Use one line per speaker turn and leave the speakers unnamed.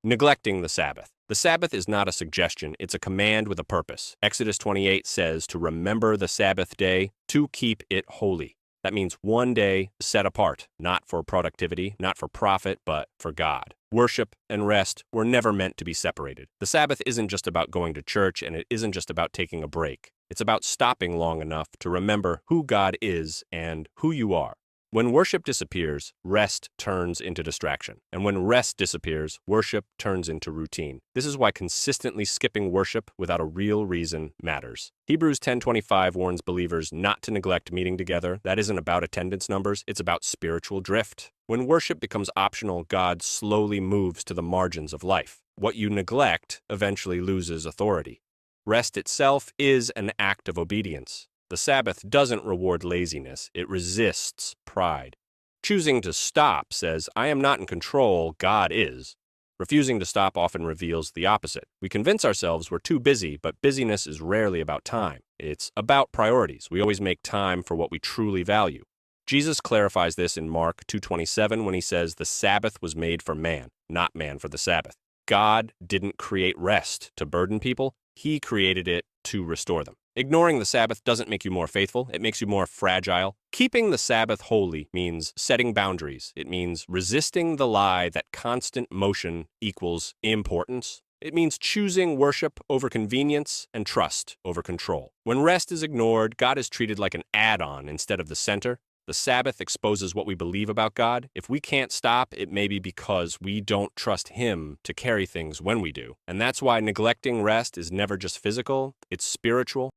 Neglecting the Sabbath. The Sabbath is not a suggestion, it's a command with a purpose. Exodus 28 says to remember the Sabbath day, to keep it holy. That means one day set apart, not for productivity, not for profit, but for God. Worship and rest were never meant to be separated. The Sabbath isn't just about going to church, and it isn't just about taking a break. It's about stopping long enough to remember who God is and who you are. When worship disappears, rest turns into distraction. And when rest disappears, worship turns into routine. This is why consistently skipping worship without a real reason matters. Hebrews 10:25 warns believers not to neglect meeting together. That isn't about attendance numbers, it's about spiritual drift. When worship becomes optional, God slowly moves to the margins of life. What you neglect eventually loses authority. Rest itself is an act of obedience. The Sabbath doesn't reward laziness, it resists pride. Choosing to stop says, I am not in control, God is. Refusing to stop often reveals the opposite. We convince ourselves we're too busy, but busyness is rarely about time. It's about priorities. We always make time for what we truly value. Jesus clarifies this in Mark 2:27 when he says, the Sabbath was made for man, not man for the Sabbath. God didn't create rest to burden people, he created it to restore them. Ignoring the Sabbath doesn't make you more faithful, it makes you more fragile. Keeping the Sabbath holy means setting boundaries. It means resisting the lie that constant motion equals importance. It means choosing worship over convenience and trust over control. When rest is ignored, God is treated like an add-on instead of the center. The Sabbath exposes what we believe about God. If we can't stop, it may be because we don't trust Him to carry things when we do. And that's why neglecting rest is never just physical, it's spiritual.